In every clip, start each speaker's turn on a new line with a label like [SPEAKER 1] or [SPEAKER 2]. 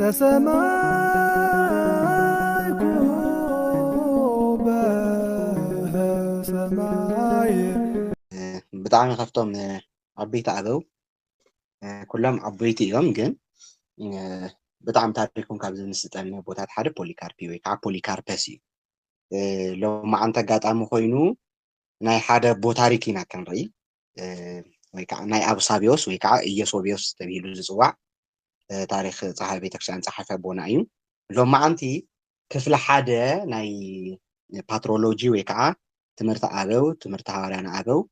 [SPEAKER 1] كسماي كوبا سماي
[SPEAKER 2] بطعم خفتهم عبيت عبو كلهم عبيتي يوم جن بطعم تاريخهم كابز نستعمل بوتات حرب بوليكاربي ويكع بوليكاربسي لو ما أنت قاعد عم خوينو ناي حدا بوتاريكينا كان رأي ويكع ناي أبو سابيوس ويكع إيسوبيوس تبيلو زوع تاريخ صحابي تكشان صحافة بونايم لو ما أنتي كفل حدا ناي باترولوجي ويكع تمرت أبو تمرت هاريانا أبو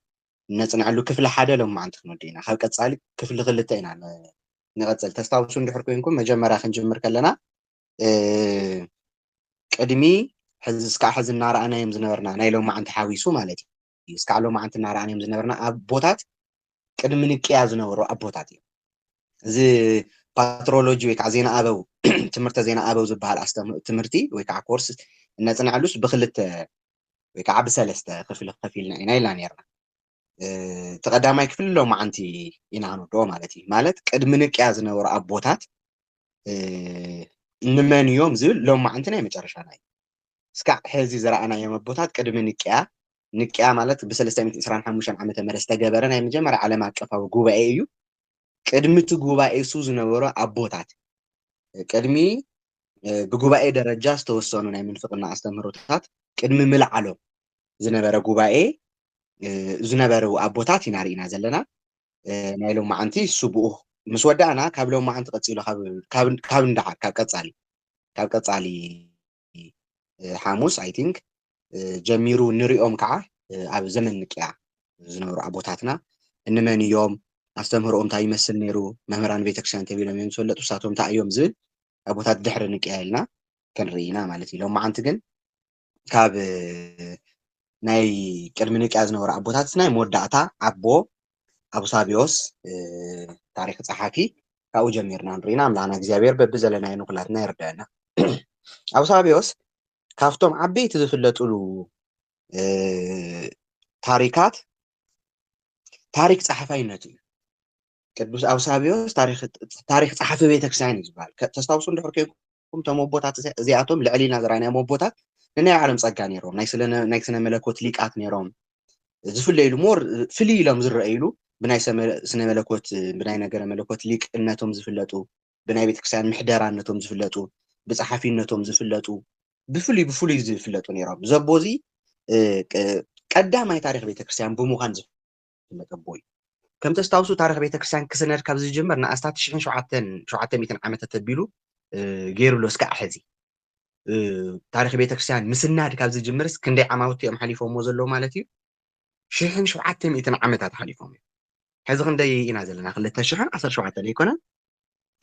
[SPEAKER 2] نصنعلو كفل حدا لو ما أنت نودينا خلق تصالك كفل غلطة إنا نغزل تستاوسون دحر كوينكم مجمرا خنجمر كلنا قدمي حز اسكع حز النار أنا يم زنبرنا ناي لو ما أنت حاويسو مالتي اسكع لو ما أنت النار أنا يم زنبرنا أبوتات قدم منك يا زنبرو أبوتاتي زي باترولوجي ويكع زينا أبو تمرت زينا أبو زبال أستم تمرتي ويكع كورس نصنعلوس بخلت ويكع بسلسته خفيلنا ناي لا نيرنا تقدامي كفل لو ما أنت ينعنو دو مالتي مالت قدم منك يا زنبرو أبوتات نمن يوم زل لو ما عندنا مجرشة ناي سكع حزي زرعنا يوم بوتات قدم نكيا مالت بسلسة من إسران حموشان عمته مرستا جبرنا مجمر على ما كفا وجوبا أيو قدم تجوبا أيسوز نورا أبوتات قدمي بجوبا أي درجة توصلنا من فقنا استمرتات قدم ملعلو زنبرة جوبا أي زنبرة أبوتات ينارينا زلنا نايلو ما عندي سبوه مسودة أنا قبل ما عند قتيلو قبل ندعك كاب قصالي حاموس I think جميرو نريهم كعه على زمن نكيا زنورو أبوتاتنا إنما يوم أستمرهم تاي مسل نيرو مهران بيتكشان تبيلهم ينسول لتوساتهم تا يوم زل أبوتات دحر نكيا لنا كان رينا مالتي لو ما عنتجن كاب ناي كرمنك أزنور أبوتاتنا مودعتا أبو سابيوس تاريخ صحاكي كأو جميرنا نرينا ملعنا እግዚአብሔር በብዘለና ይንኩላትና ይርዳና أبو سابيوس ካፍቶም ዓበይቲ ዝፍለጡሉ ታሪካት ታሪክ ጸሐፋይነት እዩ ቅዱስ አውሳቢዮስ ታሪክ ጸሐፊ ቤተክርስቲያን ይባል ተስታውሱ እንደሆነ ከኩም ተሞቦታት እዚአቶም ልዕሊና ዝራይና ሞቦታት ናይ ዓለም ጸጋ ነይሮም ናይ ስነ መለኮት ሊቃት ነይሮም ዝፍለይሉ ሞር ፍልይ ኢሎም ዝረአይሉ ብናይ ስነ መለኮት ብናይ ነገረ መለኮት ሊቅነቶም ዝፍለጡ ብናይ ቤተክርስቲያን ምሕደራነቶም ዝፍለጡ ብጸሐፊነቶም ዝፍለጡ بفلي ዝፍለጡ ነይሮም ዘቦዚ ቀዳማይ ታሪክ ቤተክርስቲያን ብምዃን ዝፍለጥ ቦይ ከም ተስታውሱ ታሪክ ቤተክርስቲያን ክስነድ ካብ ዝጅመር ንኣስታት 1700 ዓመታት ተቢሉ ገይሩሎ እስካዕ ሕዚ ታሪክ ቤተክርስቲያን ምስናድ ካብ ዝጅመርስ ክንደይ ዓማውቲ እዮም ሓሊፎምዎ ዘሎ ማለት እዩ 1700 ዓመታት ሓሊፎም ሕዚ ክንደይ ኢና ዘለና 2017 ኣይኮነ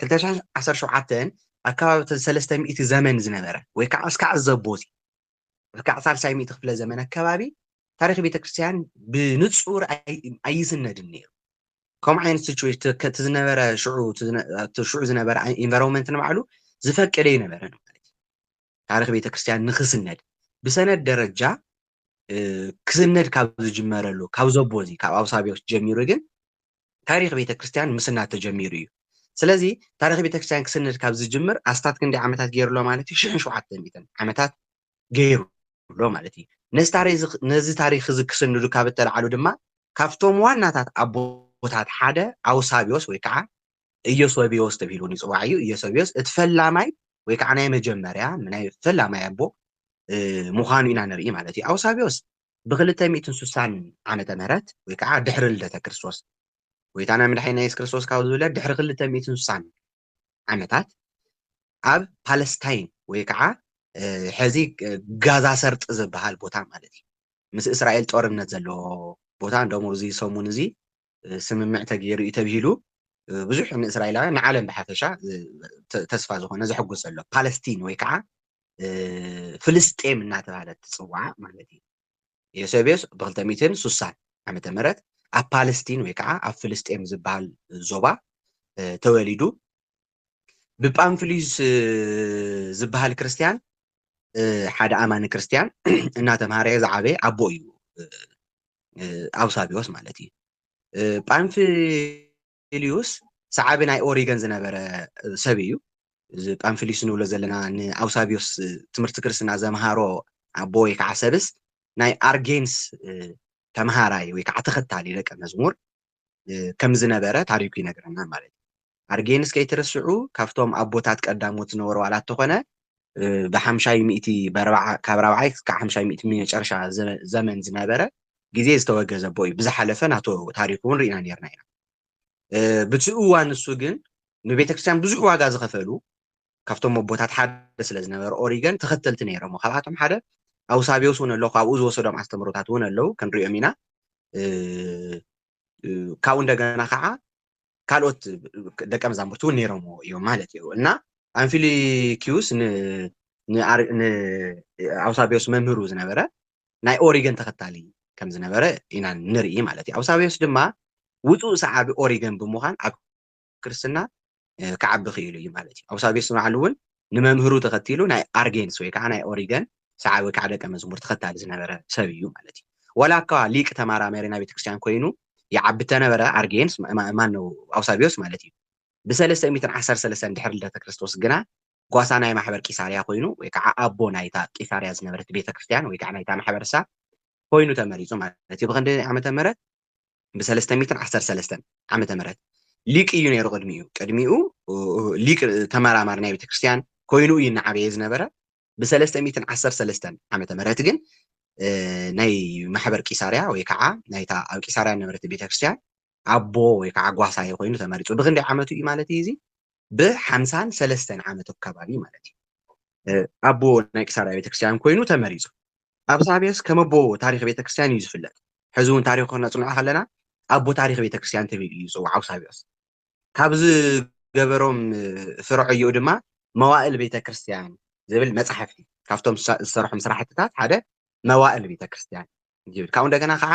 [SPEAKER 2] 2017 أكاب 300 زمن زنبرة ويكعسكع الزبوزي ويكعسال 900 خفلة زمن الكبابي تاريخ بيت كريستيان بنتصور أي سنة النير كم عين سيتويش تزنبرة شعو زنبرة environment نمعلو زفك إليه نبرة تاريخ بيت كريستيان نخس الند بسنة درجة كسند كابز جمرلو كابز زبوزي كاب أوصابيوس جميرو تاريخ بيت كريستيان مسنا تجميريو ስለዚህ ታሪክ ቤተክርስቲያን ክስንድ ካብ ዝጅምር ኣስታት ክንደይ ዓመታት ገይሩሎ ማለት እዩ 1700 ዓመታት ገይሩሎ ማለት እዩ ነዚ ታሪክ ዝክስንዱ ካብ ተላዓሉ ድማ ካብቶም ዋናታት ኣቦታት ሓደ ኣውሳቢዮስ ወይ ከዓ ኢዮሶቢዮስ ተባሂሉ ይፅዋዕ እዩ ኢዮሶቢዮስ እትፈላማይ ወይ ከዓ ናይ መጀመርያ ናይ ፈላማይ ኣቦ ምዃኑ ኢና ንርኢ ማለት እዩ ኣውሳቢዮስ ብ260 ዓመተ ምህረት ወይ ከዓ ድሕሪ ልደተ ክርስቶስ ويتانا مدحينا يس كريستوس كاو زولة دحر 260 عامتات أب فلسطين ويكعا حزي غازا سرط زبحال بوتان مالتي مس إسرائيل طورنت زلو بوتان دومو زي سومون زي سممع تغيير تبهيلو بزح من إسرائيل عالم بحفشة تسفى زخونه زحقو زلو فلسطين ويكعا فلسطين من ناتبالت تصوع مالتي يسوبيس ب260 عامة مرت ኣብ ፓለስቲን ወይ ከዓ ኣብ ፍልስጤም ዝበሃል ዞባ ተወሊዱ ብጳንፍሊስ ዝበሃል ክርስቲያን ሓደ ኣማኒ ክርስቲያን እናተምሃረ ዝዓበየ ኣቦ እዩ ኣውሳቢዮስ ማለት እዩ ጳንፊሊዮስ ሰዓቢ ናይ ኦሪገን ዝነበረ ሰብ እዩ ጳንፊሊስ ንብሎ ዘለና ንኣውሳቢዮስ ትምህርቲ ክርስትና ዘምሃሮ ኣቦ ወይ ከዓ ሰብስ ናይ ኣርጌንስ ተምሃራይ ወይ ከዓ ተኸታሊ ደቀ መዝሙር ከም ዝነበረ ታሪኩ ይነግረና ማለት እዩ ኣርጌንስ ከይትርስዑ ካብቶም ኣቦታት ቀዳሞት ዝነበሩ ዋላት ተኾነ ብሓምሻይ ሚእቲ ካብ 4 ክሳብ 50 ሚእቲ መጨረሻ ዘመን ዝነበረ ግዜ ዝተወገዘ ኣቦ እዩ ብዝሓለፈ ናቶ ታሪኩ እውን ርኢና ነርና ኢና ብትኡ እዋን ንሱ ግን ንቤተክርስትያን ብዙሕ ዋጋ ዝኸፈሉ ካብቶም ኣቦታት ሓደ ስለ ዝነበረ ኦሪገን ተኸተልቲ ነይሮም ካብኣቶም ሓደ ኣውሳቢዮስ እውን ኣለዉ ካብኡ ዝወሰዶም ኣስተምህሮታት እውን ኣለዉ ክንሪኦም ኢና ካብኡ እንደገና ከዓ ካልኦት ደቀ መዛሙርቲ እውን ነይሮም እዮም ማለት እዩ እና ኣንፊሊኪዩስ ንኣውሳቢዮስ መምህሩ ዝነበረ ናይ ኦሪገን ተኸታሊ ከም ዝነበረ ኢና ንርኢ ማለት እዩ ኣውሳቢዮስ ድማ ውፁእ ሰዓቢ ኦሪገን ብምዃን ኣብ ክርስትና ክዓቢ ክኢሉ እዩ ማለት እዩ ኣውሳቢዮስ በዓሉ እውን ንመምህሩ ተኸቲሉ ናይ ኣርጌንስ ወይ ከዓ ናይ ኦሪገን ሰዓቢ ወይ ከዓ ደቀ መዝሙር ተኸታሊ ዝነበረ ሰብ እዩ ማለት እዩ ወላ እኳ ሊቅ ተመራማሪ ናይ ቤተክርስትያን ኮይኑ ይዓቢ ተነበረ ኣርጌንስ ማነው ኣውሳቢዮስ ማለት እዩ ብ313 ድሕሪ ልደተ ክርስቶስ ግና ጓሳ ናይ ማሕበር ቂሳርያ ኮይኑ ወይ ከዓ ኣቦ ናይታ ቂሳርያ ዝነበረት ቤተክርስትያን ወይ ከዓ ናይታ ማሕበረሰብ ኮይኑ ተመሪፁ ማለት እዩ ብክንዲ ዓመተ ምህረት ብ313 ዓመተ ምህረት ሊቅ እዩ ነይሩ ቅድሚኡ ሊቅ ተመራማሪ ናይ ቤተክርስትያን ኮይኑ እዩ ንዓበየ ዝነበረ ብ313 ዓመተ ምህረት ግን ናይ ማሕበር ቂሳርያ ወይ ከዓ ናይታ ኣብ ቂሳርያ ዝነበረት ቤተክርስትያን ኣቦ ወይ ከዓ ጓሳ ኮይኑ ተመሪፁ ብክንዲ ዓመቱ እዩ ማለት እዩ እዚ ብ53 ዓመት ከባቢ ማለት እዩ ኣቦ ናይ ቂሳርያ ቤተክርስትያን ኮይኑ ተመሪፁ ኣውሳቢዮስ ከም ኣቦ ታሪክ ቤተክርስትያን እዩ ዝፍለጥ ሕዚ እውን ታሪክ ክነፅንዖ ከለና ኣቦ ታሪክ ቤተክርስትያን ተባሂሉ እዩ ዝፅዋዕ ኣውሳቢዮስ ካብዚ ገበሮም ፍርዕዩ ድማ መዋእል ቤተክርስትያን ዝብል መፅሓፍቲ ካብቶም ዝሰርሖም ስራሕትታት ሓደ መዋእል ቤተክርስትያን ይብል ካብኡ እንደገና ከዓ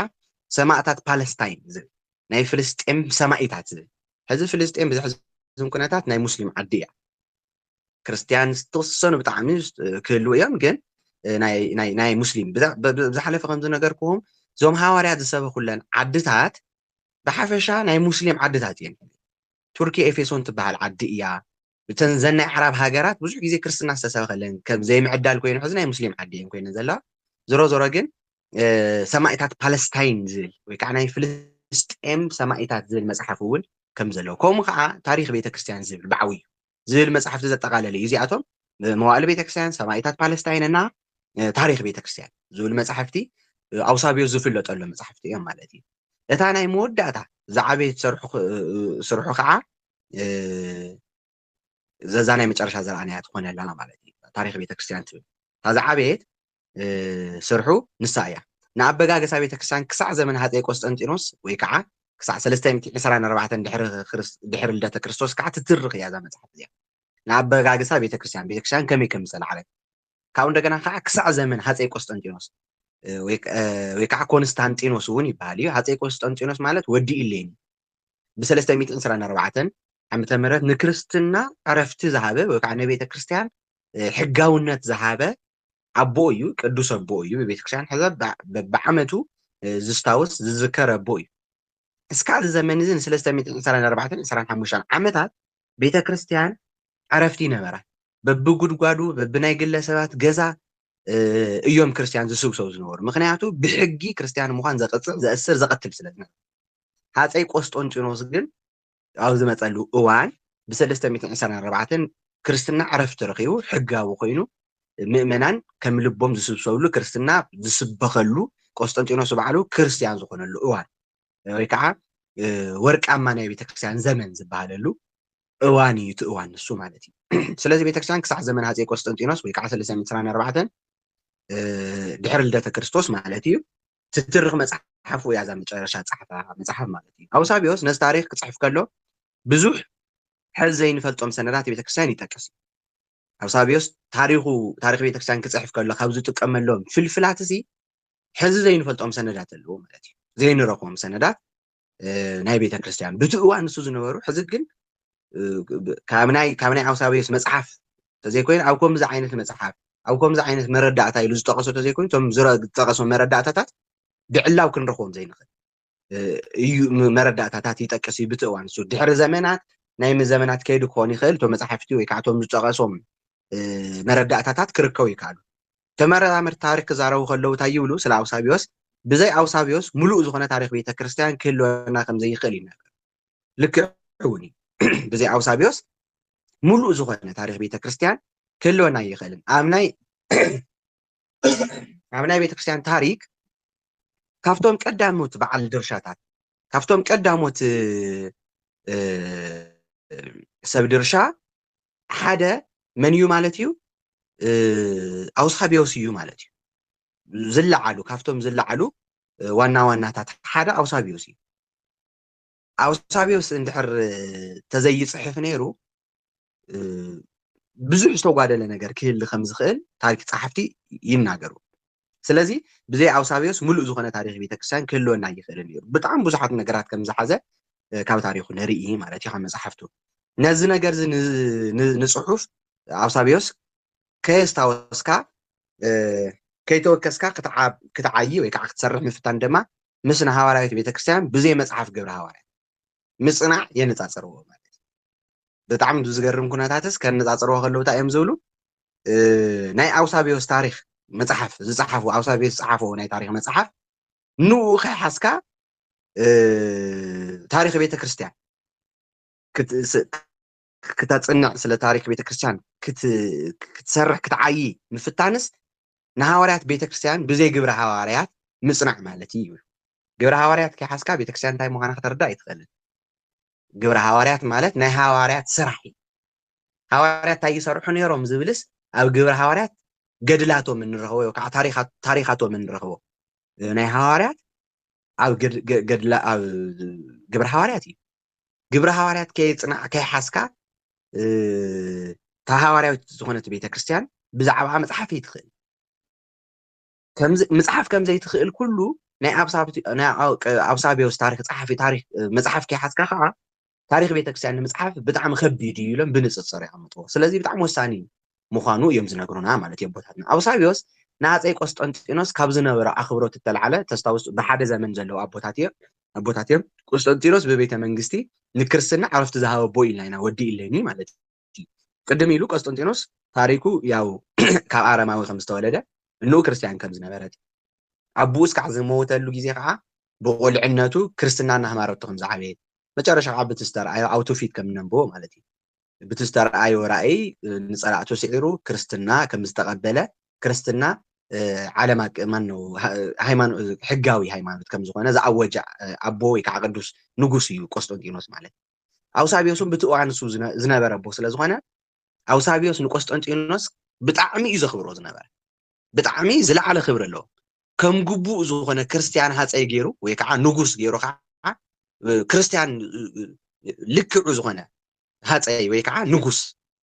[SPEAKER 2] ሰማዕታት ፓለስታይን ዝብል ናይ ፍልስጤም ሰማዒታት ዝብል ሕዚ ፍልስጤም ብዝሕዝን ኩነታት ናይ ሙስሊም ዓዲ እያ ክርስቲያን ዝተወሰኑ ብጣዕሚ ክህልው እዮም ግን ናይ ሙስሊም ብዝሓለፈ ከም ዝነገርኩዎም እዞም ሃዋርያት ዝሰበኩለን ዓድታት ብሓፈሻ ናይ ሙስሊም ዓድታት እየን ቱርኪ ኤፌሶን ትበሃል ዓዲ እያ እተን ዘናይ ዓረብ ሃገራት ብዙሕ ግዜ ክርስትና ዝተሰበከለን ከም ዘይምዕዳል ኮይኑ ሕዚ ናይ ሙስሊም ዓዲ እየን ኮይነን ዘለዋ ዞሮ ዞሮ ግን ሰማዒታት ፓለስታይን ዝብል ወይ ከዓ ናይ ፍልስጤም ሰማዒታት ዝብል መፅሓፍ እውን ከም ዘለዎ ከምኡ ከዓ ታሪክ ቤተክርስትያን ዝብል ብዓብዩ ዝብል መፅሓፍቲ ዘጠቃለለ እዩ እዚኣቶም መዋእል ቤተክርስትያን ሰማዒታት ፓለስታይን እና ታሪክ ቤተክርስትያን ዝብል መፅሓፍቲ ኣውሳቢዮስ ዝፍለጠሉ መፅሓፍቲ እዮም ማለት እዩ እታ ናይ መወዳእታ ዝዓበየ ስርሑ ከዓ ዘዛ ናይ መጨረሻ ዘረኣናያ ትኾነላ ማለት እዩ ታሪክ ቤተክርስትያን ትብል እታ ዝዓበየት ስርሑ ንሳ እያ ንኣበጋገሳ ቤተክርስትያን ክሳዕ ዘመን ሃፀይ ቆስጠንጢኖስ ወይ ከዓ ክሳዕ 324 ድሕሪ ልደተ ክርስቶስ ከዓ ትትርኽ እያ እዛ መፅሓፍ እዚኣ ንኣበጋገሳ ቤተክርስትያን ከመይ ከም ዝፀላዓለት ካብኡ እንደገና ከዓ ክሳዕ ዘመን ሃፀይ ቆስጠንጢኖስ ወይ ከዓ ኮንስታንጢኖስ እውን ይበሃል እዩ ሃፀይ ቆስጠንጢኖስ ማለት ወዲ ኢሌኒ ብ324 ዓመተ ምህረት ንክርስትና ዕረፍቲ ዝሃበ ወይ ከዓ ንቤተ ክርስቲያን ሕጋውነት ዝሃበ ኣቦ እዩ ቅዱስ ኣቦ እዩ ብቤተክርስትያን ሕዚ ብዓመቱ ዝስታውስ ዝዝከር ኣቦ እዩ እስካብ ዘመን እዚ ን324 25 ዓመታት ቤተክርስትያን ዕረፍቲ ነበራ በብጉድጓዱ በብናይ ግለሰባት ገዛ እዮም ክርስቲያን ዝስብሰቡ ዝነበሩ ምክንያቱ ብሕጊ ክርስቲያን ምዃን ዘቅፅዕ ዘእስር ዘቀትል ስለዝነበረ ሃፀይ ቆስጠንጢኖስ ግን ኣብ ዝመፀሉ እዋን ብ324 ክርስትና ዕረፍቲ ረኺቡ ሕጋዊ ኮይኑ ምእመናን ከም ልቦም ዝስብሰብሉ ክርስትና ዝስበኸሉ ቆስጠንጢኖስ በዓሉ ክርስቲያን ዝኾነሉ እዋን ወይ ከዓ ወርቃማ ናይ ቤተክርስትያን ዘመን ዝበሃለሉ እዋን እዩ እቲ እዋን ንሱ ማለት እዩ ስለዚ ቤተክርስትያን ክሳዕ ዘመን ሃፀይ ቆስጠንጢኖስ ወይ ከዓ 324 ድሕሪ ልደተ ክርስቶስ ማለት እዩ ትትርኽ መፅሓፍ ወይ እዛ መጨረሻ ፀሓፋ መፅሓፍ ማለት እዩ ኣውሳቢዮስ ነዚ ታሪክ ክፅሕፍ ከሎ ብዙሕ ሕዚ ዘይንፈልጦም ሰነዳት ቤተክርስትያን ይጠቅስ ኣውሳቢዮስ ታሪክ ቤተክርስትያን ክፅሕፍ ከሎ ካብ ዝጥቀመሎም ፍልፍላት እዚ ሕዚ ዘይንፈልጦም ሰነዳት ኣለዎ ማለት እዩ ዘይንረኽቦም ሰነዳት ናይ ቤተክርስትያን በቲ እዋን ንሱ ዝነበሩ ሕዚ ግን ካብ ናይ ኣውሳቢዮስ መፅሓፍ ተዘይኮይኑ ኣብ ከምዚ ዓይነት መፅሓፍ ኣብ ከምዚ ዓይነት መረዳእታ ኢሉ ዝጠቐሶ ተዘይኮይኑ እቶም ዝጠቐሶ መረዳእታታት ብዕላው ክንረኽቦም ዘይንኽእል እዩ መረዳእታታት ይጠቅስ እዩ በቲ እዋን ንሱ ድሕሪ ዘመናት ናይ ዘመናት ከይዱ ክኾን ይኽእል እቶም መፅሓፍቲ ወይ ከዓ እቶም ዝጠቐሶም መረዳእታታት ክርከቡ ይከኣሉ ተመራመርቲ ታሪክ ክዛረቡ ከለዉ እንታይ ይብሉ ስለ ኣውሳቢዎስ ብዘይ ኣውሳቢዎስ ሙሉእ ዝኾነ ታሪክ ቤተክርስትያን ክህልወና ከም ዘይኽእል ይነገር ልክዕ እውን ብዘይ ኣውሳቢዎስ ሙሉእ ዝኾነ ታሪክ ቤተክርስትያን ክህልወና ይኽእልን ኣብ ናይ ቤተክርስትያን ታሪክ ካብቶም ቀዳሞት በዓል ድርሻታት ካብቶም ቀዳሞት ሰብ ድርሻ ሓደ መን እዩ ማለት እዩ ኣውሳቢዎስ እዩ ማለት እዩ ዝለዓሉ ካብቶም ዝለዓሉ ዋና ዋናታት ሓደ ኣውሳቢዎስ እዩ ኣውሳቢዎስ እንድሕር ተዘይፅሕፍ ነይሩ ብዙሕ ዝተጓደለ ነገር ክህሊ ከም ዝኽእል ታሪክ ጸሓፍቲ ይናገሩ ስለዚ ብዘይ ኣውሳቢዎስ ሙሉእ ዝኾነ ታሪክ ቤተክርስትያን ክህልወና ይኽእል ነይሩ ብጣዕሚ ብዙሓት ነገራት ከም ዝሓዘ ካብ ታሪኹ ንርኢ ማለት እዩ ካብ መፅሓፍቱ ነዚ ነገር ንፅሑፍ ኣውሳቢዎስ ከየስታወስካ ከይተወከስካ ክትዓይ ወይ ከዓ ክትሰርሕ ምፍታን ድማ ምስ ንሃዋርያዊት ቤተክርስትያን ብዘይ መፅሓፍ ግብረ ሃዋርያት ምፅናዕ የነፃፅርዎ ማለት እዩ ብጣዕሚ ዝገርም ኩነታትስ ከነፃፅርዎ ከለዉ እንታይ እዮም ዝብሉ ናይ ኣውሳቢዎስ ታሪክ መፅሓፍ ዝፀሓፉ ኣውሳቢዎስ ዝፀሓፈዎ ናይ ታሪክ መፅሓፍ ንኡ ከይሓስካ ታሪክ ቤተክርስትያን ክተፅንዕ ስለ ታሪክ ቤተክርስትያን ክትሰርሕ ክትዓይ ምፍታንስ ንሃዋርያት ቤተክርስትያን ብዘይ ግብረ ሃዋርያት ምፅናዕ ማለት እዩ ግብረ ሃዋርያት ከይሓስካ ቤተክርስትያን እንታይ ምዃና ክትርዳእ ኣይትኽእልን ግብረ ሃዋርያት ማለት ናይ ሃዋርያት ስራሕ እዩ ሃዋርያት እንታይ ይሰርሑ ነይሮም ዝብልስ ኣብ ግብረ ሃዋርያት ገድላቶም እንረኽቦ ወይ ከዓ ታሪኻቶም እንረኽቦ ናይ ሃዋርያት ኣብ ገድላ ኣብ ግብረ ሃዋርያት እዩ ግብረ ሃዋርያት ከይፅናዕ ከይሓስካ ሃዋርያዊት ዝኾነት ቤተክርስትያን ብዛዕባ መፅሓፍ ይትኽእል መፅሓፍ ከም ዘይትኽእል ኩሉ ናይ ኣውሳቢዎስ ታሪክ ፀሓፊ ታሪክ መፅሓፍ ከይሓስካ ከዓ ታሪክ ቤተክርስትያን ንምፅሓፍ ብጣዕሚ ከቢድ እዩ ኢሎም ብንፅፅር ይቐምጥዎ ስለዚ ብጣዕሚ ወሳኒ ምዃኑ እዮም ዝነግሩና ማለት እዮም ቦታትና ኣውሳቢዎስ ንሃፀይ ቆስጠንጢኖስ ካብ ዝነበረ ኣኽብሮት እተልዓለ ተስታውሱ ብሓደ ዘመን ዘለዉ ኣቦታት እዮም ቆስጠንጢኖስ ብቤተ መንግስቲ ንክርስትና ዓረፍቲ ዝሃበ ኢልና ኢና ወዲ ኢለኒ ማለት እዩ ቅድም ኢሉ ቆስጠንጢኖስ ታሪኩ ያው ካብ ኣረማዊ ከም ዝተወለደ እንኡ ክርስቲያን ከም ዝነበረት ኣቡኡ እስካዕ ዝመወተሉ ግዜ ከዓ ብቆልዕነቱ ክርስትና እናሃማረቱ ከም ዝዓበየ መጨረሻ ከዓ ብትስተርኣዮ ኣውቶፊት ከም ነንብቦ ማለት እዩ ብትስተርኣዮ ራእይ ንፀላእቱ ስዒሩ ክርስትና ከም ዝተቐበለ ክርስትና ዓለም ማነው ሃይማኖት ሕጋዊ ሃይማኖት ከም ዝኾነ ዝኣወጀ ኣቦ ወይ ከዓ ቅዱስ ንጉስ እዩ ቆስጠንጢኖስ ማለት ኣውሳቢዎስን ብቲ እዋን ንሱ ዝነበረ ኣቦ ስለ ዝኾነ ኣውሳቢዎስ ንቆስጠንጢኖስ ብጣዕሚ እዩ ዘኽብሮ ዝነበረ ብጣዕሚ ዝለዓለ ክብሪ ኣለዎ ከም ግቡእ ዝኾነ ክርስቲያን ሃፀይ ገይሩ ወይ ከዓ ንጉስ ገይሩ ከዓ ክርስቲያን ልክዑ ዝኾነ ሃፀይ ወይ ከዓ ንጉስ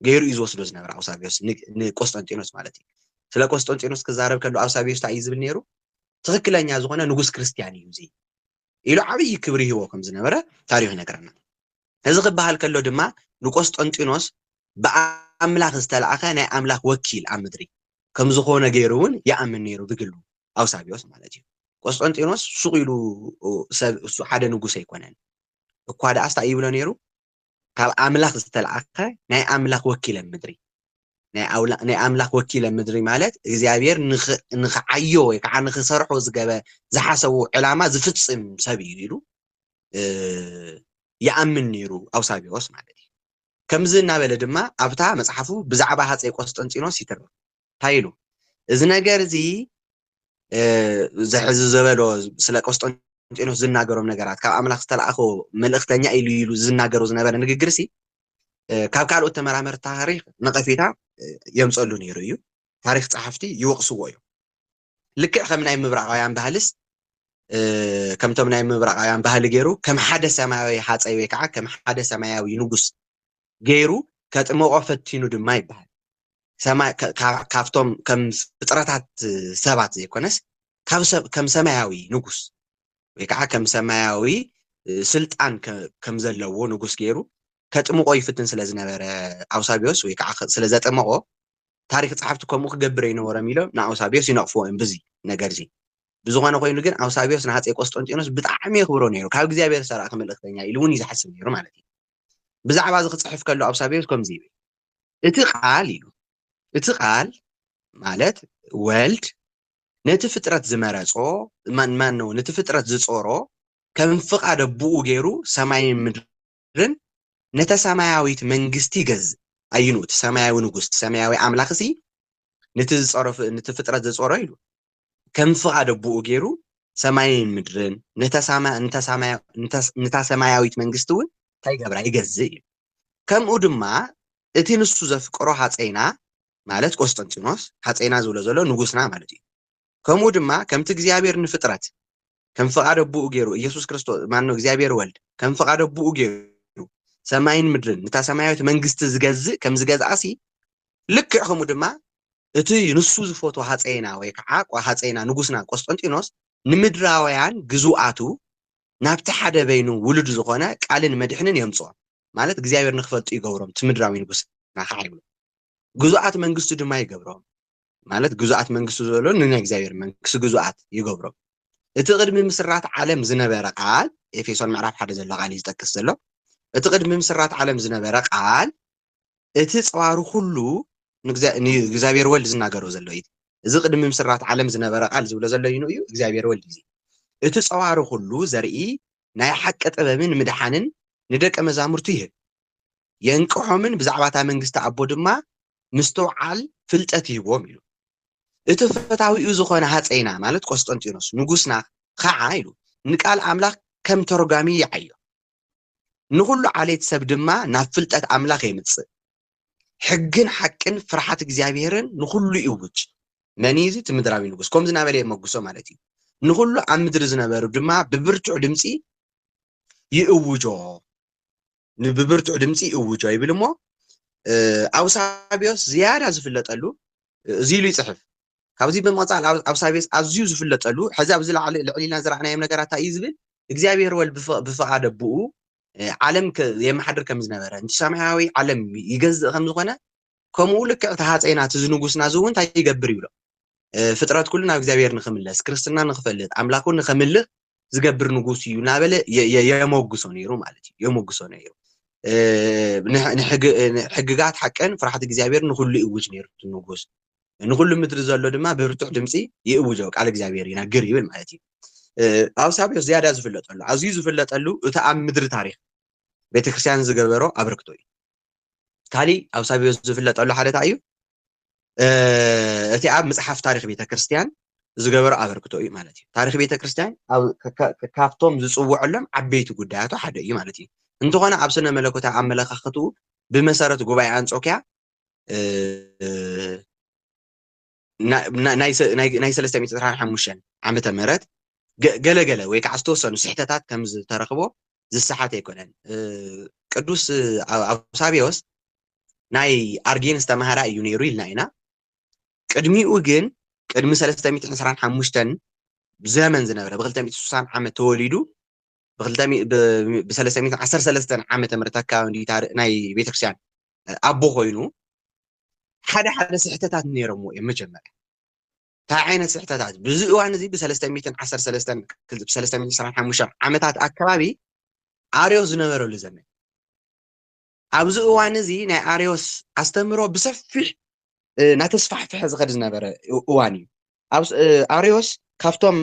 [SPEAKER 2] ገይሩ እዩ ዝወስዶ ዝነበረ ኣውሳቢዎስ ንቆስጠንጢኖስ ማለት እዩ ስለ ቆስጠንጢኖስ ክዛረብ ከሎ ኣውሳቢዎስ እንታይ እዩ ዝብል ነይሩ ትክክለኛ ዝኾነ ንጉስ ክርስቲያን እዩ እዚ ኢሉ ዓብይ ክብሪ ሂቦ ከም ዝነበረ ታሪክ ይነግረና እዚ ክበሃል ከሎ ድማ ንቆስጠንጢኖስ ብኣምላኽ ዝተለኣኸ ናይ ኣምላኽ ወኪል ኣብ ምድሪ ከም ዝኾነ ገይሩ እውን ይኣምን ነይሩ ብግሉ ኣውሳቢዎስ ማለት እዩ ቆስጠንጢኖስ ሱቕ ኢሉ ሰብ እሱ ሓደ ንጉስ ኣይኮነን እኳ ደኣስ እንታይ ይብሎ ነይሩ ካብ ኣምላኽ ዝተለኣኸ ናይ ኣምላኽ ወኪል ኣብ ምድሪ ናይ ኣምላኽ ወኪል ኣብ ምድሪ ማለት እግዚኣብሔር ንኽዓዮ ወይ ከዓ ንኽሰርሖ ዝሓሰቡ ዕላማ ዝፍፅም ሰብ እዩ ኢሉ ይኣምን ነይሩ ኣውሳቢዎስ ማለት እዩ ከምዚ እናበለ ድማ ኣብታ መፅሓፉ ብዛዕባ ሃፀይ ቆስጠንጢኖስ ይትርክ እንታይ ኢሉ እዚ ነገር እዚ ዝሕዚ ዝበሎ ስለ ቆስጠንጢኖስ ዝናገሮም ነገራት ካብ ኣምላኽ ዝተለኣኸ መልእኽተኛ ኢሉ ዝናገሮ ዝነበረ ንግግር ሲ ካብ ካልኦት ተመራመርቲ ታሪክ ነቐፌታ የምፀሉ ነይሩ እዩ ታሪክ ጸሓፍቲ ይወቕስዎ እዩ ልክዕ ከም ናይ ምብራቃውያን ባህልስ ከምቶም ናይ ምብራቃውያን ባህሊ ገይሩ ከም ሓደ ሰማያዊ ሃፀይ ወይ ከዓ ከም ሓደ ሰማያዊ ንጉስ ገይሩ ከጥምቆ ፈቲኑ ድማ ይበሃል ካብቶም ከም ፍጥረታት ሰባት ዘይኮነስ ከም ሰማያዊ ንጉስ ወይ ከዓ ከም ሰማያዊ ስልጣን ከም ዘለዎ ንጉስ ገይሩ ከጥምቆ ይፍትን ስለ ዝነበረ ኣውሳቢዎስ ወይ ከዓ ስለ ዘጥምቆ ታሪክ ጸሓፍቲ ከምኡ ክገብር ይነበሮም ኢሎም ንኣውሳቢዎስ ይነቕፍዎ እዮም በዚ ነገር እዚ ብዝኾነ ኮይኑ ግን ኣውሳቢዎስ ንሃፀይ ቆስጠንጢኖስ ብጣዕሚ የኽብሮ ነይሩ ካብ እግዚኣብሔር ሰራእኺ መልእኽተኛ ኢሉ እውን ይዝሓስብ ነይሩ ማለት እዩ ብዛዕባ እዚ ክፅሕፍ ከሎ ኣብሳብዮስ ከምዚ ይብል እቲ ቃል እዩ እቲ ቃል ማለት ወልድ ነቲ ፍጥረት ዝመረፆ ማን ነው ነቲ ፍጥረት ዝፆሮ ከም ፍቃድ ኣቦኡ ገይሩ ሰማይን ምድርን ነታ ሰማያዊት መንግስቲ ይገዝእ ኣይኑ እቲ ሰማያዊ ንጉስ ሰማያዊ ኣምላኽ ሲ ነቲ ፍጥረት ዝፆሮ ኢሉ ከም ፍቃድ ኣቦኡ ገይሩ ሰማይን ምድርን ነታ ሰማያዊት መንግስቲ እውን እንታይ ይገብራ ይገዝእ እዩ ከምኡ ድማ እቲ ንሱ ዘፍቅሮ ሃፀይና ማለት ቆስጠንጢኖስ ሃፀይና ዝብሎ ዘሎ ንጉስና ማለት እዩ ከምኡ ድማ ከምቲ እግዚኣብሔር ንፍጥረት ከም ፍቃድ ኣቦኡ ገይሩ ኢየሱስ ክርስቶስ ማነው እግዚኣብሔር ወልድ ከም ፍቃድ ኣቦኡ ገይሩ ሰማይን ምድርን ነታ ሰማያዊት መንግስቲ ዝገዝእ ከም ዝገዝኣሲ ልክዕ ከምኡ ድማ እቲ ንሱ ዝፈትዎ ሃፀይና ወይ ከዓ ሃፀይና ንጉስና ቆስጠንጢኖስ ንምድራውያን ግዙኣቱ ናብቲ ሓደ በይኑ ውሉድ ዝኾነ ቃልን መድሕንን የምፅኦ ማለት እግዚኣብሔር ንክፈልጡ ይገብሮም እቲ ምድራዊ ንጉስና ከዓ ይብሎ ግዙኣት መንግስቱ ድማ ይገብሮም ማለት ግዙኣት መንግስቱ ዘሎ ንናይ እግዚኣብሔር መንግስቲ ግዙኣት ይገብሮም እቲ ቅድሚ ምስራት ዓለም ዝነበረ ቃል ኤፌሶን ምዕራፍ 1 ዘሎ ቃል ይዝጠቅስ ዘሎ እቲ ቅድሚ ምስራት ዓለም ዝነበረ ቃል እቲ ፀዋሩ ኩሉ ንእግዚኣብሔር ወልድ ዝናገሮ ዘሎ እዩ እዚ ቅድሚ ምስራት ዓለም ዝነበረ ቃል ዝብሎ ዘሎ እዩ እግዚኣብሔር ወልድ እዩ እቲ ፀዋሩ ኩሉ ዘርኢ ናይ ሓቂ ጥበብን ምድሓንን ንደቀ መዛሙርቱ ይህብ የንቅሖምን ብዛዕባታ መንግስቲ ኣቦ ድማ ምስተውዓል ፍልጠት ይህቦም ኢሉ እቲ ፈታዊኡ ዝኾነ ሃፀይና ማለት ቆስጠንጢኖስ ንጉስና ከዓ ኢሉ ንቃል ኣምላኽ ከም ተርጓሚ ይዓዮ ንኩሉ ዓሌት ሰብ ድማ ናብ ፍልጠት ኣምላኽ የምፅእ ሕግን ሓቅን ፍርሓት እግዚኣብሔርን ንኩሉ ይውጅ መን እዚ እቲ ምድራዊ ንጉስ ከም ዝነበረ የመጉሶ ማለት እዩ ንኩሉ ኣብ ምድሪ ዝነበሩ ድማ ብብርቱዕ ድምፂ ይእውጆ ብብርቱዕ ድምፂ ይእውጆ ይብል እሞ ኣውሳብዮስ ዝያዳ ዝፍለጠሉ እዚ ኢሉ ይፅሕፍ ካብዚ ብምቕፃል ኣውሳብዮስ ኣዝዩ ዝፍለጠሉ ሕዚ ኣብዚ ልዕሊና ዝረኣናዮም ነገራት እዩ ዝብል እግዚኣብሔር ወልድ ብፍቃድ ኣቦኡ ዓለም የመሓድር ከም ዝነበረንቲ ሰማያዊ ዓለም ይገዝእ ከም ዝኾነ ከምኡ ልክዕ እቲ ሃፀይና እቲ ዝንጉስና እውን እንታይ ይገብር ይብሎ ፍጥረት ኩሉ ናብ እግዚኣብሔር ንክምለስ ክርስትና ንክፈልጥ ኣምላኩ ንከምልኽ ዝገብር ንጉስ እዩ እናበለ የመጉሶ ነይሩ ማለት እዩ የመጉሶ ነይሩ ንሕግጋት ሓቅን ፍርሓት እግዚኣብሔር ንኩሉ ይእውጅ ነይሩ ንጉስ ንኩሉ ምድሪ ዘሎ ድማ ብብርቱዕ ድምፂ ይእውጆ ቃል እግዚኣብሔር ይነግር ይብል ማለት እዩ ኣውሳብዮስ ዝያዳ ዝፍለጠሉ ኣዝዩ ዝፍለጠሉ እቲ ኣብ ምድሪ ታሪክ ቤተክርስትያን ዝገበሮ ኣበርክቶ እዩ ካሊእ ኣውሳብዮስ ዝፍለጠሉ ሓደ እንታይ እዩ እቲ ኣብ መጽሓፍ ታሪክ ቤተክርስትያን ዝገበሮ ኣበርክቶ እዩ ማለት እዩ ታሪክ ቤተክርስትያን ካብቶም ዝፅውዐሎም ዓበይቲ ጉዳያቱ ሓደ እዩ ማለት እዩ እንተኾነ ኣብ ስነ መለኮታዊ ኣመለኻኽቱ ብመሰረት ጉባኤ አንጾኪያ ናይ 325 ዓመተ ምህረት ገለገለ ወይ ከዓ ዝተወሰኑ ስሕተታት ከም ዝተረኽቦ ዝሰሓት ኣይኮነን ቅዱስ ኣውሳብዮስ ናይ ኣርጌን ዝተማሃራ እዩ ነይሩ ኢልና ኢና ቅድሚኡ ግን ቅድሚ 325 ዘመን ዝነበረ ብ260 ዓመት ተወሊዱ ብ313 ዓመተ ምህረት ኣካባቢ ናይ ቤተክርስትያን ኣቦ ኮይኑ ሓደ ስሕተታት ነይሮሞ እዮም መጀመርያ እንታይ ዓይነት ስሕተታት ብዚ እዋን እዚ ብ313 ዓመታት ኣካባቢ ኣርዮስ ዝነበረሉ ዘመን ኣብዚ እዋን እዚ ናይ ኣርዮስ ኣስተምህሮ ብሰፊሕ ናተስፋሕፍሐ ዝኸድ ዝነበረ እዋን እዩ ኣርዮስ ካብቶም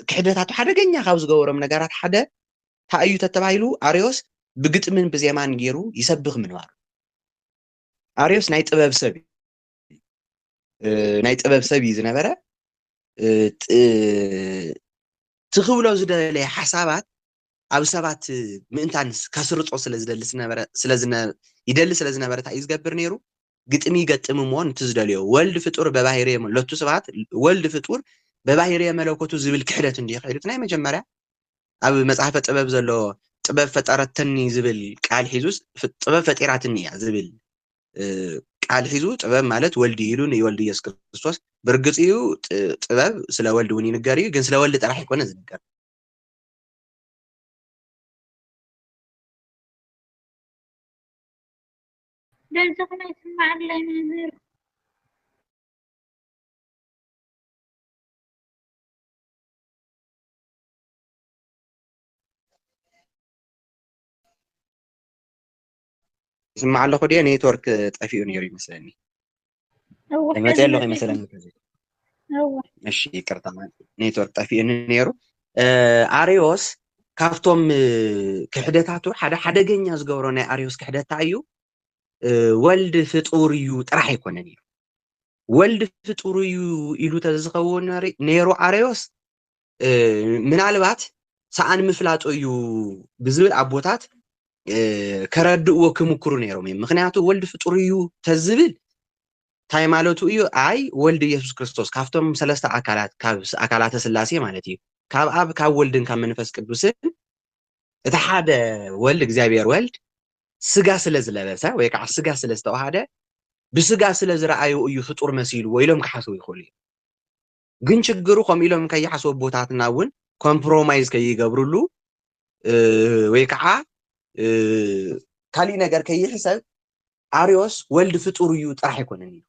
[SPEAKER 2] ክሕደታቱ ሓደገኛ ካብ ዝገበሮም ነገራት ሓደ እንታይ እዩ ተባሂሉ ኣርዮስ ብግጥምን ብዜማን ገይሩ ይሰብኽ ምንባሩ ኣርዮስ ናይ ጥበብ ሰብ እዩ ዝነበረ ትኽብሎ ዝደለየ ሓሳባት ኣብ ሰባት ምእንታንስ ከስርፆ ይደሊ ስለዝነበረ እንታይ እዩ ዝገብር ነይሩ ግጥሚ ይገጥም እሞ ነቲ ዝደልዮ ወልድ ፍጡር በባህርየ ለቱ ሰባት ወልድ ፍጡር በባህርየ መለኮቱ ዝብል ክሕደት እንዲኽሕዱት ናይ መጀመርያ ኣብ መጽሓፈ ጥበብ ዘሎ ጥበብ ፈጠረተኒ ዝብል ቃል ሒዙስ ጥበብ ፈጢራትኒ እያ ዝብል ቃል ሒዙ ጥበብ ማለት ወልዲ ኢሉ ንወልዲ ኢየሱስ ክርስቶስ ብርግጽ እዩ ጥበብ ስለ ወልዲ እውን ይንገር እዩ ግን ስለ ወልዲ ጥራሕ ይኮነ ዝንገር
[SPEAKER 1] ድምፅክና ይስማዓለይ መምህር
[SPEAKER 2] سمع الله خدي نيتورك طفيو نيري مثلني
[SPEAKER 1] هو
[SPEAKER 2] لما
[SPEAKER 1] حلو
[SPEAKER 2] تقول مثلا
[SPEAKER 1] هو
[SPEAKER 2] ماشي يكرتا نيتورك طفيو نيرو اريوس كافتم كحدتاتو حدا جنيا زغورو ناي اريوس كحدتا እዩ ወልድ ፍጡር እዩ ጥራሕ ኣይኮነን እዩ ወልድ ፍጡር እዩ ኢሉ ተዝኸውን ነይሩ አርዮስ ምናልባት ሰአን ምፍላጦ እዩ ብዝብል አቦታት ከረድእዎ ክምክሩ ነይሮም ምክንያቱ ወልድ ፍጡር እዩ ተዝብል ታይ ማለቱ እዩ አይ ወልድ ኢየሱስ ክርስቶስ ካፍቶም ሰለስተ አካላት ካብ አካላተ ስላሴ ማለት እዩ ካብ አብ ካብ ወልድን ካብ መንፈስ ቅዱስን እቲ ሓደ ወልድ እግዚአብሔር ወልድ ስጋ ስለዝለበሰ ወይ ከዓ ስጋ ስለዝተዋሃደ ብስጋ ስለዝረአዩ እዩ ፍጡር መሲሉ ወይሎም ከሓስቡ ይኽእሉ ግን ችግሩ ከም ኢሎም ከይሓስቡ ቦታትና እውን ኮምፕሮማይዝ ከይገብሩሉ ወይ ከዓ ካሊ ነገር ከይሕሰብ አርዮስ ወልድ ፍጡር እዩ ጥራሕ አይኮነን እዩ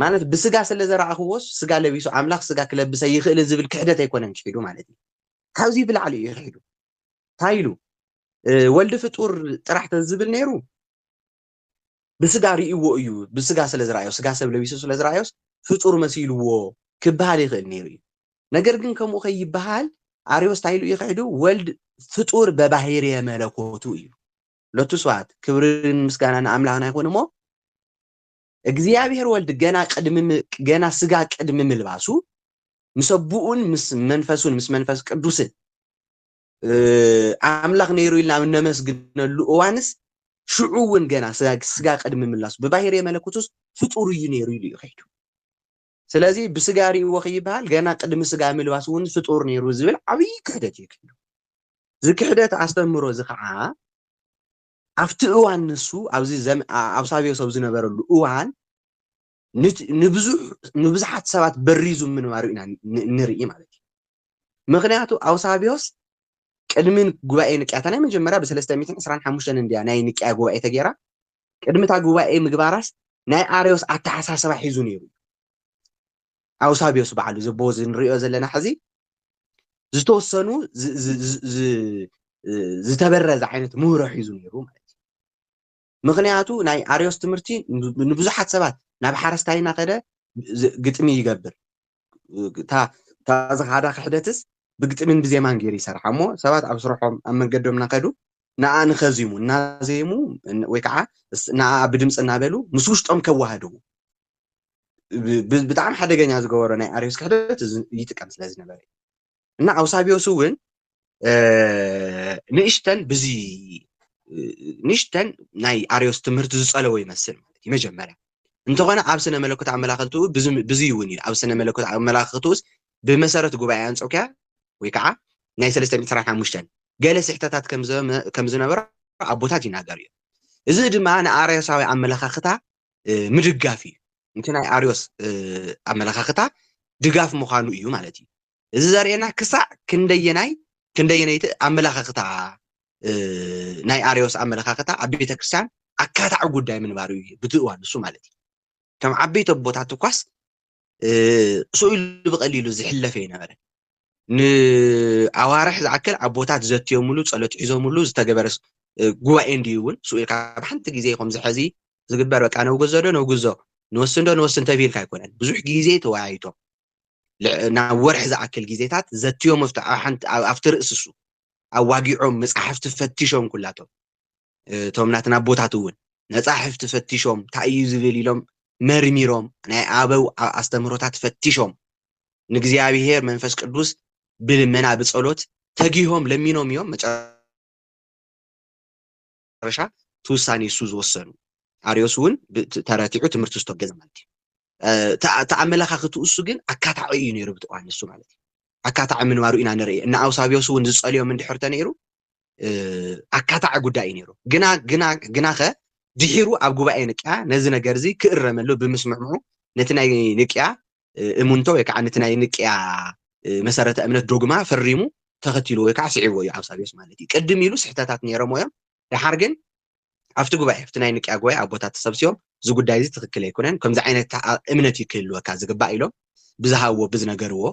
[SPEAKER 2] ማለት ብስጋ ስለዘረአኽዎስ ስጋ ለቢሱ አምላኽ ስጋ ክለብሰ ይኽእል ዝብል ክሕደት አይኮነን ጭሒዱ ማለት እዩ ካብዚ ብላዕሊ እዩ ይሕዱ ታይሉ ወልድ ፍጡር ጥራሕ ተዝብል ነይሩ ብስጋ ርእይዎ እዩ ብስጋ ስለዝረአዮ ስጋ ሰብ ለቢሱ ስለዝረአዮስ ፍጡር መሲልዎ ክበሃል ይኽእል ነይሩ እዩ ነገር ግን ከምኡ ከይበሃል አርዮስ ታይሉ ይኽሕዱ ወልድ ፍጡር በባህርየ መለኮቱ እዩ ለቱ ስዋት ክብርን ምስጋናን አምላኽና ይኹን እሞ እግዚአብሔር ወልድ ገና ስጋ ቅድሚ ምልባሱ ምሰቡኡን ምስ መንፈስ ቅዱስን አምላኽ ነይሩ ኢልና ነመስግነሉ እዋንስ ሽዑውን ገና ስጋ ቅድሚ ምላሱ በባህርየ መለኮቱስ ፍጡር እዩ ነይሩ ኢሉ ይኽሕዱ ስለዚ ብስጋ ርእይዎ ከይበሃል ገና ቅድሚ ስጋ ምልባሱ እውን ፍጡር ነይሩ ዝብል ዓብይ ክሕደት ይክሕዱ ዝክሕደት አስተምሮ እዚ ከዓ ኣብቲ እዋን ንሱ ኣብዚ አብሳብዮ ሰብ ዝነበረሉ እዋን ንብዙሓት ሰባት በሪዙ ምንባሩ ኢና ንርኢ ማለት እዩ ምክንያቱ አውሳቢዮስ ቅድሚን ጉባኤ ንቅያታ ናይ መጀመርያ ብ325 እንድያ ናይ ንቅያ ጉባኤ ተገይራ ቅድሚታ ጉባኤ ምግባራስ ናይ አርዮስ አተሓሳሰባ ሒዙ ነይሩ አውሳቢዮስ በዓሉ ዝቦዝ ንሪኦ ዘለና ሕዚ ዝተወሰኑ ዝተበረዘ ዓይነት ምሁሮ ሒዙ ነይሩ ማለት እዩ ምክንያቱ ናይ አርዮስ ትምህርቲ ንብዙሓት ሰባት ናብ ሓረስታይና ከደ ግጥሚ ይገብር ታ ዝኻዳ ክሕደትስ ብግጥምን ብዜማን ገይሩ ይሰርሓ እሞ ሰባት ኣብ ስርሖም ኣብ መንገዶም ናከዱ ንኣ ንኸዚሙ እናዘሙ ወይ ከዓ ንኣ ብድምፂ እናበሉ ምስ ውሽጦም ከዋህድው ብጣዕሚ ሓደገኛ ዝገበሮ ናይ አርዮስ ክሕደት ይጥቀም ስለ ዝነበረ እና አውሳቢዮስ እውን ንእሽተን ናይ አርዮስ ትምህርቲ ዝፀለወ ይመስል ማለት እዩ መጀመርያ እንተኾነ ኣብ ስነ መለኮት ኣመላኽቱ ብዙ እውን እዩ ኣብ ስነ መለኮት ኣመላኽቱስ ብመሰረት ጉባኤ አንጾኪያ ወይ ከዓ ናይ 325 ገለ ስሕተታት ከም ዝነበረ አቦታት ይናገሩ እዮም እዚ ድማ ንአርዮሳዊ ኣመላኻኽታ ምድጋፍ እዩ እንት ናይ አርዮስ ኣመላኻኽታ ድጋፍ ምዃኑ እዩ ማለት እዩ እዚ ዘርእየና ክሳዕ ክንደየናይቲ ኣመላኻኽታ ናይ አርዮስ ኣመላኻኽታ ኣብ ቤተ ክርስቲያን ኣካታዕ ጉዳይ ምንባሩ እዩ ብትእዋን ንሱ ማለት እዩ ከም ዓበይቲ ኣቦታት እኳስ ስኢሉ ብቐሊሉ ዝሕለፈ ይነበረ ንኣዋርሕ ዝኣክል ኣቦታት ዘትዮምሉ ጸሎት ሒዞምሉ ዝተገበረ ጉባኤ እንድዩ እውን ስኢልካ ብሓንቲ ግዜ ከምዚ ሕዚ ዝግበር በቃ ነውግዞ ንወስን ተቢልካ ኣይኮነን ብዙሕ ግዜ ተወያይቶም ናብ ወርሒ ዝኣክል ግዜታት ዘትዮም ኣብቲ ርእስሱ ኣዋጊዖም መፅሓፍቲ ፈቲሾም ኩላቶም እቶም ናትና ኣቦታት እውን መፅሓፍቲ ፈቲሾም እንታይ እዩ ዝብል ኢሎም መርሚሮም ናይ ኣበው ኣስተምህሮታት ፈቲሾም ንእግዚአብሔር መንፈስ ቅዱስ ብልመና ብጸሎት ተጊሆም ለሚኖም እዮም መጨረሻ ትውሳኔ እሱ ዝወሰኑ አርዮስ እውን ተረቲዑ ትምህርቲ ዝተገዘ ማለት እዩ ተኣመላኻኽቱ እሱ ግን ኣካታዕ እዩ ነይሩ ብትዋን እሱ ማለት እዩ ኣካታዕ ምንባሩ ኢና ንርኢ እና አውሳቢዮስ እውን ዝጸልዮም እንድሕርተ ነይሩ ኣካታዕ ጉዳይ ነይሩ ግና ኸ ድሒሩ ኣብ ጉባኤ ንቅያ ነዚ ነገር እዚ ክእረመሉ ብምስምዕምዑ ነቲ ናይ ንቅያ እሙንቶ ወይ ከዓ ነቲ ናይ ንቅያ መሰረተ እምነት ዶግማ ፈሪሙ ተኸቲሉ ወይ ከዓ ስዒቦ እዩ አውሳቢዮስ ማለት እዩ ቅድም ኢሉ ስሕተታት ነይሮም እዮም ድሓር ግን ኣብቲ ጉባኤ ኣብቲ ናይ ንቅያ ጉባኤ ኣቦታት ተሰብሲቦም እዚ ጉዳይ እዚ ትክክል ኣይኮነን ከምዚ ዓይነት እምነት ይክህልወካ ዝግባእ ኢሎም ብዝሃብዎ ብዝነገርዎ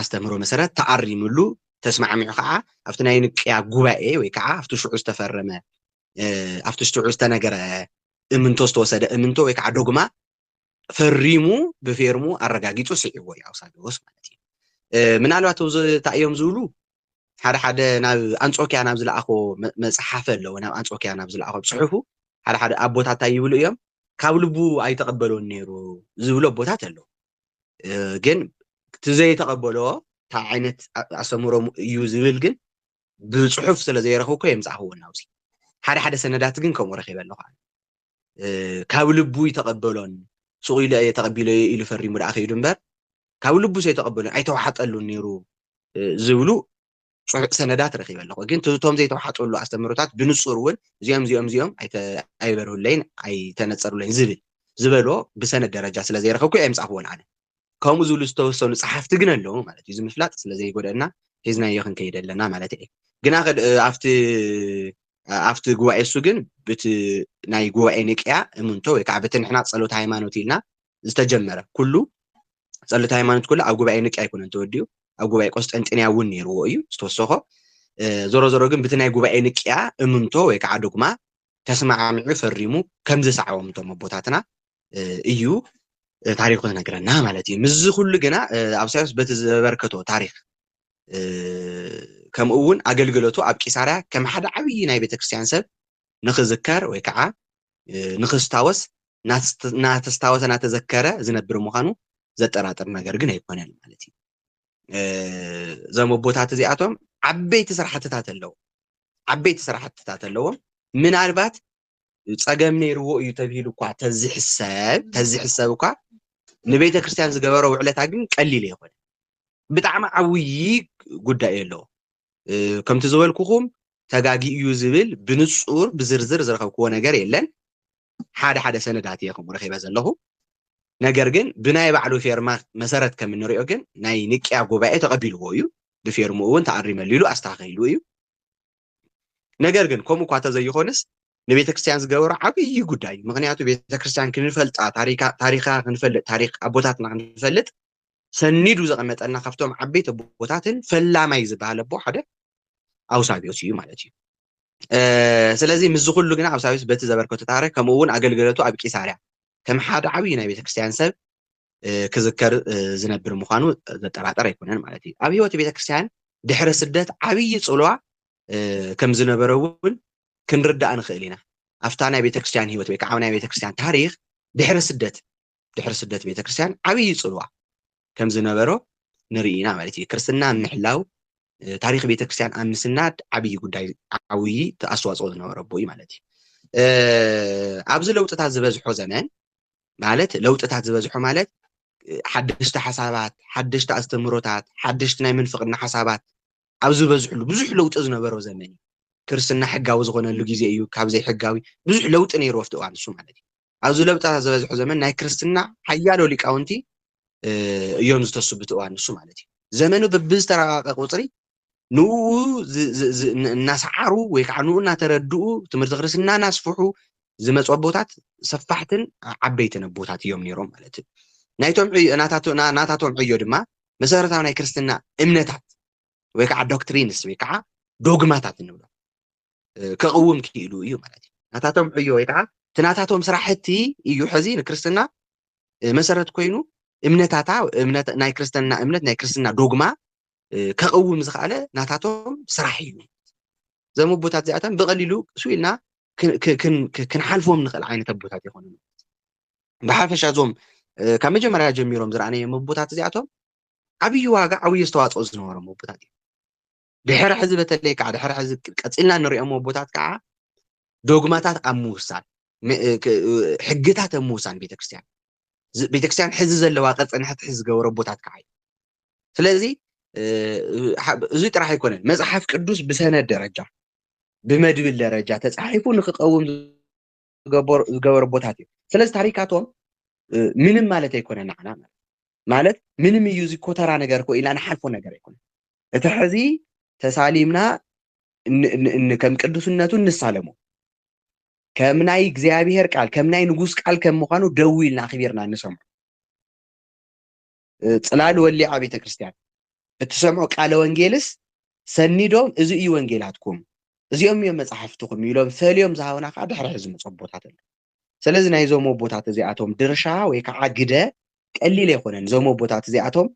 [SPEAKER 2] ኣስተምህሮ መሰረት ተኣሪሙሉ ተስማዕሚዑ ከዓ ኣብቲ ናይ ንቅያ ጉባኤ ወይ ከዓ ኣብቲ ሽዑ ዝተፈረመ أفتشتو عستنا جرا إمنتوست وسد إمنتو ويك عدوجما فريمو بفيرمو الرجاجيتو سيئو يا أوساد وس مالتي من على توز تأيام زولو حدا ناب أنصوكي أنا بزل أخو مصحفة لو ناب أنصوكي أنا بزل أخو بصحفه حدا أبوتات تايبلو يوم كابلبو أي تقبلوا النيرو زولو بوتات له جن تزاي تقبلوا تعينت أسمره يوزبل جن بصحف سلزي رخوكو يمزحو الناوسي حدا سندات جن كم ورخي بالله كابلبو يتقبلون سوي لا يتقبل إلى فريم ولا أخي دمبر كابلبو سيتقبلون أي توحط له النيرو زولو سندات رخي بالله جن توم زي توحط له أستمرتات بنصور ون زيام أي برهولين أي تنتصروا لين زبلو بسند درجة سلزي رخوكو يمزحو العالم كم زول استوصل صحفت جنا له مالتي زي مفلات سلازي يقولنا هزنا يخن كيد لنا مالتي جنا قد أفت جوا السجن بت ناي جوا إنك منتو يكعبتن إحنا صلوا هايمانوتينا استجمرة كله صلوا هايمانوت كله أو جوا إنك يكون أنتو وديو أو جوا قصت أنت إني أوني رؤيو استوصخه زورو جن بتناي جوا إنك منتو يكعدوك ما تسمع معي فريمو كم زي ساعة ومنتو مبوتاتنا إيو تاريخنا نقرنا مالتي مز كل جنا أبساس بتزبركتو تاريخ كم أون أجلجلتو أبكي سارة كم حدا عبي ناي بتكسيان سب نخذكر ويكعا نخستاوس ناتستاوس ناتذكره زنبر مخانو زتراتر نجر جنا يكون مالتي زي ما بوتات زياتهم عبيت سرحتات اللو عبيت سرحتات اللو من عربات تصقمني رؤو يتبهلو كوا تزح الساب كوا نبيت كريستيان زجبروا وعلتها جن قليل يكون بتعم عوي قداء له كم تزول كوخم تجاجي يوزبل بنصور بزرزر زرقوا كونا جري لن حدا سندات ياكم ورخي بز الله نجرجن بناي بعلو فيرما مسارات كم من ريوجن ناي نكيا جوباء تقبلوا يو بفيرمو وانت عريم الليلو استعقلوا يو نجرجن كم قاعد زي خونس نبيت كريستيان زجبروا عبي قداء مغنياتو بيت كريستيان كنفلت تاريخ كنفلت تاريخ أبوتاتنا كنفلت سنيدو زقمت أن خفتهم عبيت بوتاتن فلا ما يزبها لبو حدا أو سابيوتي مالتي سلازي مزخول لجنا أو سابيوس بيت زبركوت تاريخ كمون أجلجلتو أبكي سارع كم حدا عبينا بيت كريستيان سب كذكر زنبر مخانو زتراتر يكونن مالتي أبي وقت بيت كريستيان دحر السدات عبي صلوا كم زنبرون كنرد أنا خلينا أفتانا بيت كريستيان هي وتبيك عونا بيت كريستيان تاريخ دحر السدات بيت كريستيان عبي صلوا كم زنبرو نرينا مالتي كرسنا نحلاو تاريخ بيت كريستيان أمسناد عبي قداي عوي تأسواس أذن وربوي مالتي أبز لو تتعزبزحو زمان مالت لو تتعزبزحو مالت حدشت حسابات حدشت استمروتات حدشت ناي منفقنا حسابات أبز بزحلو بزح لو تأذن زماني كرسنا حقاوي زغونا اللو جيزي أيو كابزي حقاوي بزح لو تنيرو وفتو عن شو مالتي أبز لو تتعزبزحو زمان ناي كرسنا حيالو لك أونتي يوم زتسبتو عن شو مالتي زمانو ببز ترى قطري نو الناس عارو ويكعنو الناس تردو تمرت غرسنا ناس فحو زمت عبوتات سفحتن عبيتن بوتات يوم نيروم مالتي نايتهم ناتاتهم عيو دما مسارتها ناي كريستنا امنتات ويكع دوكترينس ويكع دوغماتات نبلو كقوم كيلو يو مالتي ناتاتهم عيو ويكع تناتاتهم سراحتي يو حزين كريستنا مسارت كوينو امنت ناي كريستنا امنت ناي كريستنا دوغما كقوم زخاله ناتاتهم سراحيو زي مبوتات زياتهم بقليلو سويلنا كن حالفهم نخل عين تبوتات يخونون بحافش عزوم كم جمرة جميرهم زرعني مبوتات زياتهم عبي واقع عوي استواص أزنورهم مبوتات دحر حزب تليك عاد دحر حزب قصلنا نريء مبوتات كع دوغماتات أموسان حجتات أموسان بيتكريستيان حز زلوا قصنا حتى حز جو ربوتات كعي فلذي زيت راح يكون مزحف قدوس بسنة درجة بمدبل درجة تصحيفون نقوم جبر بوتاتي ثلاث تاريخاتهم من مالته يكون نحنا مالت من ميوزي كوترا نجاركو إلى أنا حرفو نجار يكون تحذي تساليمنا إن كم قدوس الناتو نسالمو كم ناي إجزابير قال كم ناي نجوس قال كم مخانو دويلنا خبيرنا نسمع صلال ولي عبيت كريستيان تسمعوا قال وانجيلس سنيدوم إذا إي وانجيلاتكم እዚኦም እዮም መጽሓፍትኩም ኢሎም ፈልዮም ዝሃቡና ከዓ ድሕሪ ሕዚ መጽቦታት ኣሎ ስለዚ ናይ ዞም ቦታት እዚኣቶም ድርሻ ወይ ከዓ ግደ ቀሊል ኣይኮነን ዞም ቦታት እዚኣቶም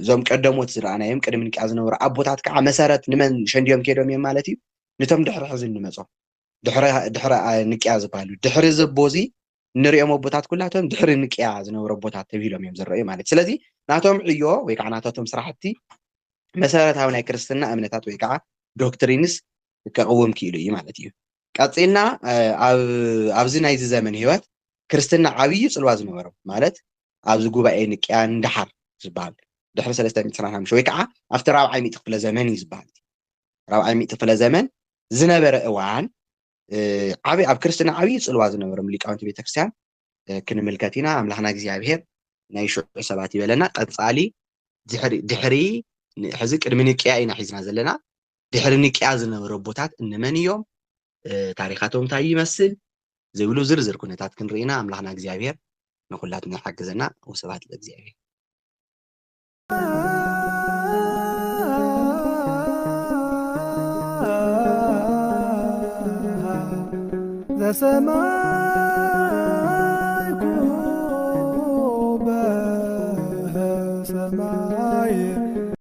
[SPEAKER 2] ዞም ቀደሞት ዝረኣናዮም ቅድሚ ንቅያ ዝነበሩ ኣቦታት ከዓ መሰረት ንመን ሸንዲዮም ከይዶም እዮም ማለት እዩ ነቶም ድሕሪ ሕዚ እንመጾም ድሕሪ ንቅያ ዝበሃሉ ድሕሪ ዘቦዚ ንሪኦም ኣቦታት ኩላቶም ድሕሪ ንቅያ ዝነበሩ ኣቦታት ተባሂሎም እዮም ዝረኣዩ ማለት ስለዚ ናቶም ዕዮ ወይ ከዓ ናቶም ስራሕቲ መሰረታዊ ናይ ክርስትና እምነታት ወይ ከዓ ዶክትሪንስ ከቅውም ክኢሉ እዩ ማለት እዩ ቀፂልና ኣብዚ ናይዚ ዘመን ህይወት ክርስትና ዓብይ ጽልዋ ዝነበሮ ማለት ኣብዚ ጉባኤ ንቅያ እንዳሓር ዝበሃል ድሕሪ 325 ወይ ከዓ ኣብቲ 4ይ ሚእቲ ክፍለ ዘመን እዩ ዝበሃል 4ይ ሚእቲ ክፍለ ዘመን ዝነበረ እዋን ዓብይ ኣብ ክርስትና ዓብይ ጽልዋ ዝነበሮም ሊቃውንቲ ቤተክርስትያን ክንምልከት ኢና ኣምላኽና እግዚኣብሔር ናይ ሽዑ ሰባት ይበለና ቀጻሊ ድሕሪ ሕዚ ቅድሚ ንቅያ ኢና ሒዝና ዘለና ድሕሪ ንቅያ ዝነበሩ ቦታት እንመን እዮም ታሪኻቶም እንታይ ይመስል ዝብሉ ዝርዝር ኩነታት ክንርኢና ኣምላኽና እግዚኣብሔር ንኩላትና ይሓግዘና ወስብሐት ለእግዚአብሔር
[SPEAKER 3] the summer